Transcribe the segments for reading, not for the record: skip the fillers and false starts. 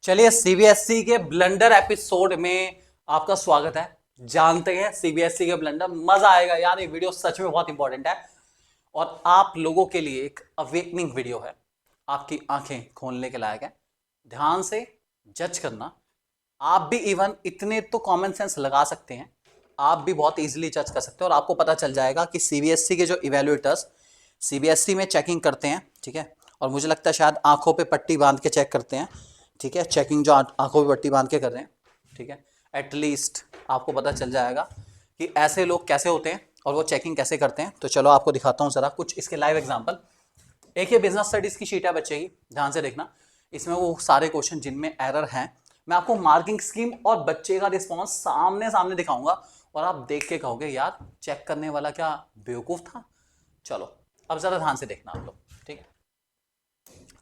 चलिए सीबीएसई के blunder episode में आपका स्वागत है। जानते हैं सीबीएसई के ब्लंडर, मजा आएगा यार। ये वीडियो सच में बहुत इंपॉर्टेंट है और आप लोगों के लिए एक अवेकनिंग वीडियो है। आपकी आंखें खोलने के लायक है। ध्यान से जज करना। आप भी इवन इतने तो कॉमन सेंस लगा सकते हैं, आप भी बहुत इजीली जज कर सकते हो और आपको पता चल जाएगा कि सीबीएसई के जो इवेल्युएटर्स सीबीएसई में चेकिंग करते हैं, ठीक है, और मुझे लगता है शायद आंखों पे पट्टी बांध के चेक करते हैं, ठीक है, चेकिंग जो आंखों पे पट्टी बांध के कर रहे हैं, ठीक है, एटलीस्ट आपको पता चल जाएगा कि ऐसे लोग कैसे होते हैं और वो चेकिंग कैसे करते हैं। तो चलो आपको दिखाता हूँ जरा कुछ इसके लाइव एग्जाम्पल। एक ये बिजनेस स्टडीज की शीट है बच्चे की, ध्यान से देखना। इसमें वो सारे क्वेश्चन जिनमें एरर हैं, मैं आपको मार्किंग स्कीम और बच्चे का रिस्पॉन्स सामने सामने दिखाऊंगा और आप देख के कहोगे यार चेक करने वाला क्या बेवकूफ था। चलो अब जरा ध्यान से देखना आप लोग, ठीक है।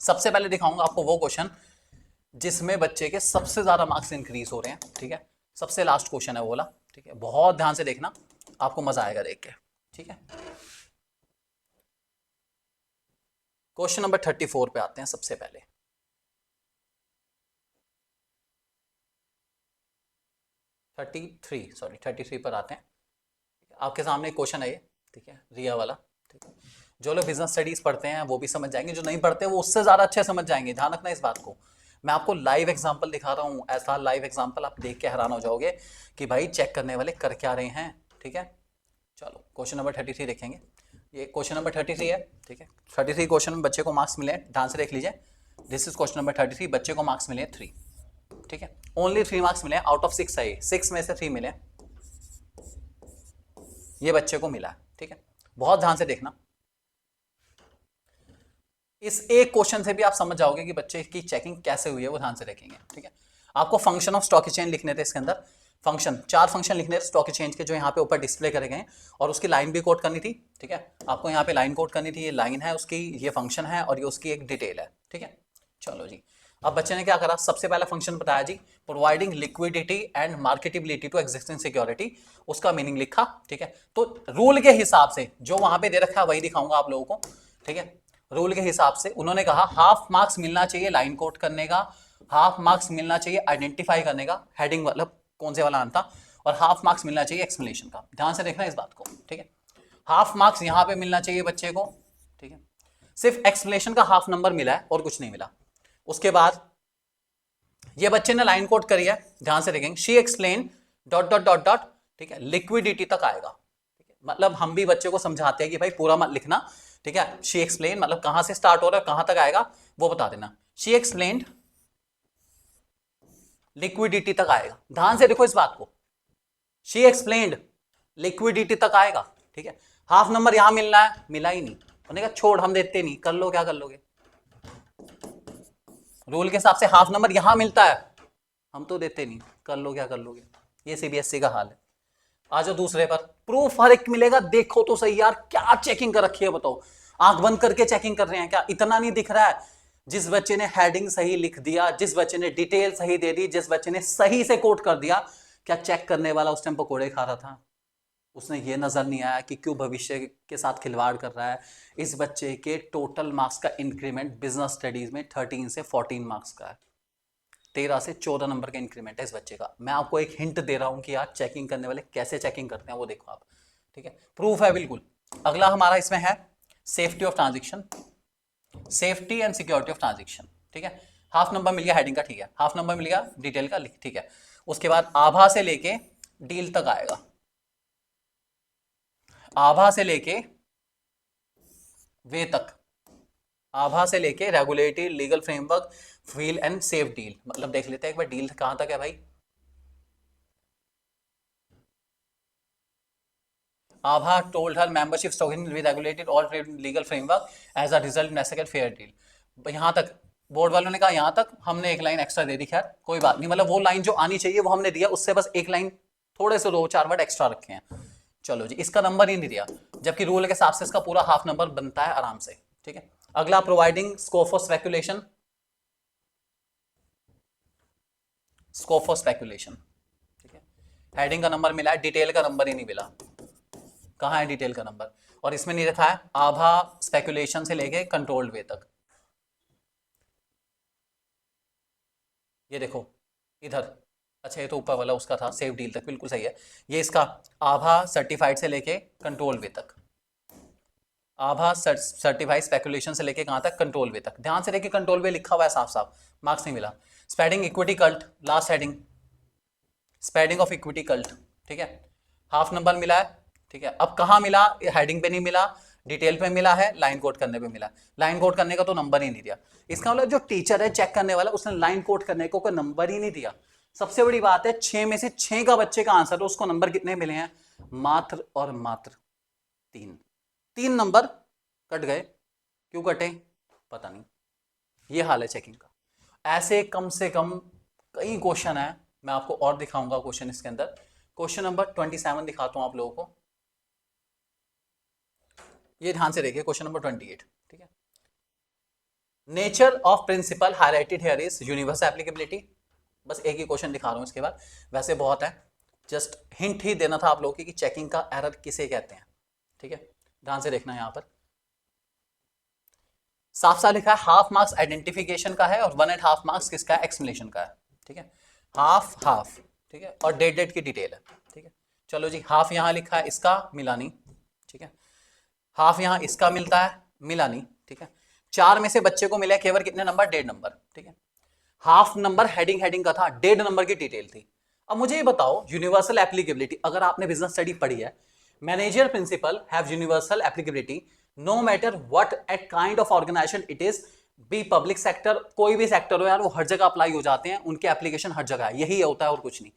सबसे पहले दिखाऊंगा आपको वो क्वेश्चन जिसमें बच्चे के सबसे ज्यादा मार्क्स इंक्रीज हो रहे हैं, ठीक है। सबसे लास्ट क्वेश्चन है वो वाला, ठीक है। बहुत ध्यान से देखना, आपको मजा आएगा देख के, ठीक है। क्वेश्चन नंबर 34 पे आते हैं सबसे पहले। 33 पर आते हैं। आपके सामने क्वेश्चन है ये, ठीक है, रिया वाला, ठीक है। जो लोग बिजनेस स्टडीज पढ़ते हैं वो भी समझ जाएंगे, जो नहीं पढ़ते वो उससे ज्यादा अच्छे समझ जाएंगे। ध्यान रखना इस बात को। मैं आपको लाइव एग्जांपल दिखा रहा हूँ, ऐसा लाइव एग्जांपल आप देख के हैरान हो जाओगे कि भाई चेक करने वाले कर क्या रहे हैं, ठीक है। चलो क्वेश्चन नंबर 33 देखेंगे। ये क्वेश्चन नंबर 33 है, ठीक है। 33 क्वेश्चन में बच्चे को मार्क्स मिले, ध्यान से देख लीजिए। This is question number 33। बच्चे को मार्क्स मिले 3, ठीक है। ओनली 3 मार्क्स मिले, आउट ऑफ 6 है, 6 में से 3 मिले, ये बच्चे को मिला है, ठीक है। बहुत ध्यान से देखना। इस एक क्वेश्चन से भी आप समझ जाओगे कि बच्चे की चेकिंग कैसे हुई है, वो ध्यान से देखेंगे, ठीक है। आपको फंक्शन ऑफ स्टॉक एक्सचेंज लिखने थे इसके अंदर। फंक्शन 4 फंक्शन लिखने थे स्टॉक एक्सचेंज के, जो यहाँ पे ऊपर डिस्प्ले करे गए और उसकी लाइन भी कोड करनी थी, ठीक है। आपको यहाँ पे लाइन कोड करनी थी। ये लाइन है उसकी, ये फंक्शन है और ये उसकी एक डिटेल है, ठीक है। चलो जी, अब बच्चे ने क्या करा, सबसे पहला फंक्शन बताया जी, providing liquidity and marketability to existing security. उसका मीनिंग लिखा, ठीक है। तो रूल के हिसाब से जो वहां पे दे रखा है वही दिखाऊंगा आप लोगों को, ठीक है। रूल के हिसाब से उन्होंने कहा हाफ मार्क्स मिलना चाहिए लाइन कोट करने का, हाफ मार्क्स मिलना चाहिए आइडेंटिफाई करने का, हेडिंग मतलब कौन से वाला आना था, और हाफ मार्क्स मिलना चाहिए एक्सप्लेनेशन का। ध्यान से देखना इस बात को, ठीक है। हाफ मार्क्स यहां पे मिलना चाहिए बच्चे को, ठीक है। सिर्फ एक्सप्लेनेशन का हाफ नंबर मिला है और कुछ नहीं मिला। उसके बाद ये बच्चे ने लाइन कोट करी है, ध्यान से देखेंगे। She explain dot dot dot dot, ठीक है, लिक्विडिटी तक आएगा, ठीक है। मतलब हम भी बच्चे को समझाते हैं कि भाई पूरा मत लिखना, ठीक है। शी एक्सप्लेन मतलब कहां से स्टार्ट हो रहा है कहां तक आएगा वो बता देना। शी एक्सप्लेन्ड लिक्विडिटी तक आएगा, ध्यान से देखो इस बात को। शी एक्सप्लेन्ड लिक्विडिटी तक आएगा, ठीक है। हाफ नंबर यहां मिलना है, मिला ही नहीं, उन्होंने कहा छोड़ हम देते नहीं, कर लो क्या कर लोगे। रूल के हिसाब से हाफ नंबर यहां मिलता है, हम तो देते नहीं, कर लो क्या कर लोगे। ये सीबीएसई का हाल है। आ जाओ दूसरे पर। प्रूफ हर एक मिलेगा, देखो तो सही यार क्या चेकिंग कर रखी है बताओ। आंख बंद करके चेकिंग कर रहे हैं क्या, इतना नहीं दिख रहा है। जिस बच्चे ने हेडिंग सही लिख दिया, जिस बच्चे ने डिटेल सही दे दी, जिस बच्चे ने सही से कोट कर दिया, क्या चेक करने वाला उस टाइम पकोड़े खा रहा था? उसने ये नजर नहीं आया कि क्यों भविष्य के साथ खिलवाड़ कर रहा है। इस बच्चे के टोटल मार्क्स का इंक्रीमेंट बिजनेस स्टडीज में 13 से 14 मार्क्स का है। 13 से 14 नंबर का इंक्रीमेंट है इस बच्चे का। मैं आपको एक हिंट दे रहा हूं कि यार चेकिंग करने वाले कैसे चेकिंग करते हैं वो देखो आप, ठीक है। प्रूफ है बिल्कुल। अगला हमारा इसमें है safety of transaction, safety and security of transaction, ठीक है। हाफ नंबर मिल गया हेडिंग का, ठीक है। हाफ नंबर मिल गया डिटेल का, ठीक है। उसके बाद आभा से लेके डील तक आएगा, आभा से लेके वे तक, आभा से लेके regulatory legal framework feel and safe deal. मतलब देख लेते हैं एक बार डील कहां तक है भाई। Abha told her membership stockholm will be regulated all trade legal framework as a result necessary fair deal। यहां तक बोर्ड वालों ने कहा, यहां तक हमने एक लाइन एक्स्ट्रा दे दी, खैर कोई बात नहीं, मतलब वो लाइन जो आनी चाहिए वो हमने दिया, उससे बस एक लाइन थोड़े से 2-4 वर्ड एक्स्ट्रा रखे हैं। चलो जी, इसका नंबर ही नहीं दिया, जबकि रूल के हिसाब से इसका पूरा हाफ नंबर बनता है आराम से, ठीक है। अगला providing scope for speculation, scope for speculation, ठीक है। हेडिंग का नंबर मिला है, डिटेल का नंबर ही नहीं मिला। कहाँ है डिटेल का नंबर? और इसमें नहीं रखा है आभा स्पेकुलेशन से लेके कंट्रोल्ड वे तक। ये देखो इधर, अच्छा ये तो ऊपर वाला उसका था, सेव डील तक बिल्कुल सही है। ये इसका आभा सर्टिफाइड से लेके कंट्रोल वे तक, आभा सर्टिफाइड स्पेकुलेशन से लेके कहां तक, कंट्रोल वे तक। ध्यान से देखिए कंट्रोल वे लिखा हुआ है साफ साफ, मार्क्स नहीं मिला। Spreading equity cult, last heading spreading of equity cult, ठीक है, हाफ नंबर मिला है। ठीक है, अब कहां मिला, हेडिंग पे नहीं मिला, डिटेल पे मिला है, लाइन कोड करने पे मिला। लाइन कोड करने का तो नंबर ही नहीं दिया। इसका मतलब जो टीचर है चेक करने वाला, उसने लाइन कोड करने को कोई नंबर ही नहीं दिया। सबसे बड़ी बात है 6 में से 6 का बच्चे का आंसर है, उसको नंबर कितने मिले हैं, मात्र और मात्र 3 नंबर कट गए। क्यों कटे पता नहीं। ये हाल है चेकिंग का। ऐसे कम से कम कई क्वेश्चन है, मैं आपको और दिखाऊंगा क्वेश्चन इसके अंदर। क्वेश्चन नंबर 27 दिखाता हूं आप लोगों को, ये ध्यान से देखिए, क्वेश्चन नंबर 28। ठीक है, nature of principle highlighted here is universal applicability. बस एक ही क्वेश्चन दिखा रहा हूं इसके बाद, वैसे बहुत है, जस्ट हिंट ही देना था आप लोगों की कि चेकिंग का एरर किसे कहते हैं। ठीक है, ध्यान से देखना, यहां पर साफ साफ लिखा है हाफ मार्क्स आइडेंटिफिकेशन का है और 1.5 मार्क्स किसका है, एक्सप्लेनेशन का है। ठीक है, हाफ हाफ, ठीक है, और डेट की डिटेल है। ठीक है, चलो जी, हाफ यहां लिखा है, इसका मिला नहीं। ठीक है, हाफ यहां इसका मिलता है, मिला नहीं। ठीक है, 4 में से बच्चे को मिले केवल कितने नंबर, 1.5 नंबर। ठीक है, हाफ नंबर हेडिंग का था, 1.5 नंबर की डिटेल थी। अब मुझे ये बताओ, यूनिवर्सल एप्लीकेबिलिटी, अगर आपने बिजनेस स्टडी पढ़ी है, manager principle have universal applicability no matter what at kind of organisation it is, be public sector, कोई भी सेक्टर हो यार, वो हर जगह अप्लाई हो जाते हैं, उनके एप्लीकेशन हर जगह है, यही होता है और कुछ नहीं।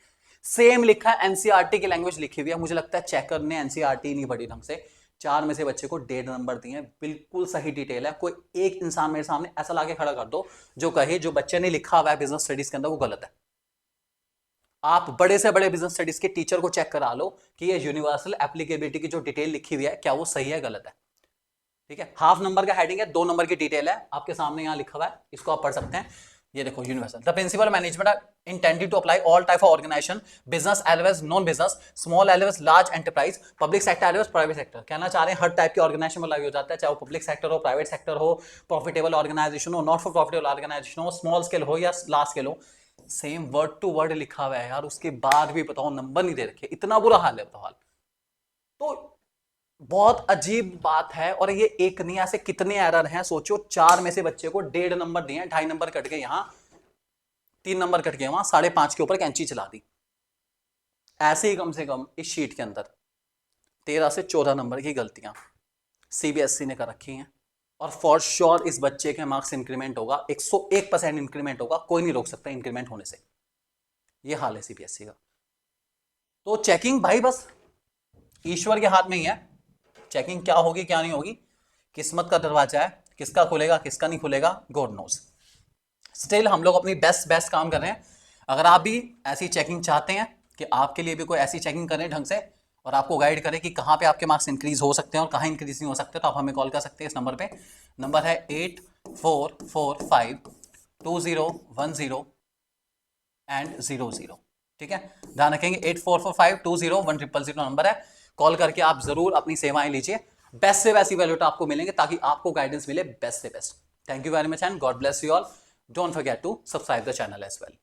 सेम लिखा है, एनसीईआरटी की लैंग्वेज लिखी हुई है। मुझे लगता है चेकर ने एनसीईआरटी नहीं पढ़ी ढंग से। 4 में से बच्चे को 1.5 नंबर दिए, बिल्कुल सही डिटेल है। कोई एक इंसान मेरे सामने ऐसा लाके खड़ा कर दो जो कहे जो बच्चे ने लिखा हुआ है बिजनेस स्टडीज के अंदर वो गलत है। आप बड़े से बड़े बिजनेस स्टडीज के टीचर को चेक करा लो कि ये यूनिवर्सल एप्लीकेबिलिटी की जो डिटेल लिखी हुई है क्या वो सही है गलत है। ठीक है, हाफ नंबर का हेडिंग है, 2 नंबर की डिटेल है, आपके सामने यहां लिखा हुआ है, इसको आप पढ़ सकते हैं। ये देखो, universal the principle management intended to apply all type of organisation, business as well as non business, small as well as large enterprise, public sector as well as private sector. कहना चाह रहे हैं हर टाइप के organisation में लागू हो जाता है, चाहे वो पब्लिक सेक्टर हो, प्राइवेट सेक्टर हो, प्रॉफिटेबल ऑर्गेनाइजेशन हो, नॉट फॉर प्रॉफिटेबल ऑर्गेनाइजेशन हो, स्मॉल स्केल हो या लार्ज स्केल हो, सेम वर्ड टू वर्ड लिखा हुआ है यार, उसके बाद भी बताओ नंबर नहीं दे रखे। इतना बुरा हाल है, बताओ हाल। तो बहुत अजीब बात है, और ये एक नहीं, ऐसे कितने एरर हैं सोचो। 4 में से बच्चे को 1.5 नंबर दिए, 2.5 नंबर कट गए, यहां 3 नंबर कट गए, वहां 5.5 के ऊपर कैंची चला दी। ऐसे ही कम से कम इस शीट के अंदर 13 से 14 नंबर की गलतियां सीबीएसई ने कर रखी हैं, और फॉर श्योर इस बच्चे के मार्क्स इंक्रीमेंट होगा, 101% इंक्रीमेंट होगा, कोई नहीं रोक सकता इंक्रीमेंट होने से। ये हाल है सीबीएसई का। तो चेकिंग भाई बस ईश्वर के हाथ में ही है, चेकिंग क्या होगी क्या नहीं होगी, किस्मत का दरवाजा है, किसका खुलेगा किसका नहीं खुलेगा गॉड नोज। स्टिल हम लोग अपनी बेस्ट काम कर रहे हैं। अगर आप भी ऐसी चेकिंग चाहते हैं कि आपके लिए भी कोई ऐसी चेकिंग करें ढंग से, और आपको गाइड करें कि कहाँ पे आपके मार्क्स इंक्रीज हो सकते हैं और कहाँ इंक्रीज नहीं हो सकते, तो आप हमें कॉल कर सकते हैं इस नंबर पे। नंबर है 84452010 ठीक है, ध्यान रखेंगे 8445201000 नंबर है। कॉल करके आप जरूर अपनी सेवाएं लीजिए, बेस्ट से बेस्ट वैल्यूटा आपको मिलेंगे ताकि आपको गाइडेंस मिले बेस्ट से best. Thank you very much and God bless you all. Don't forget to subscribe the channel as well.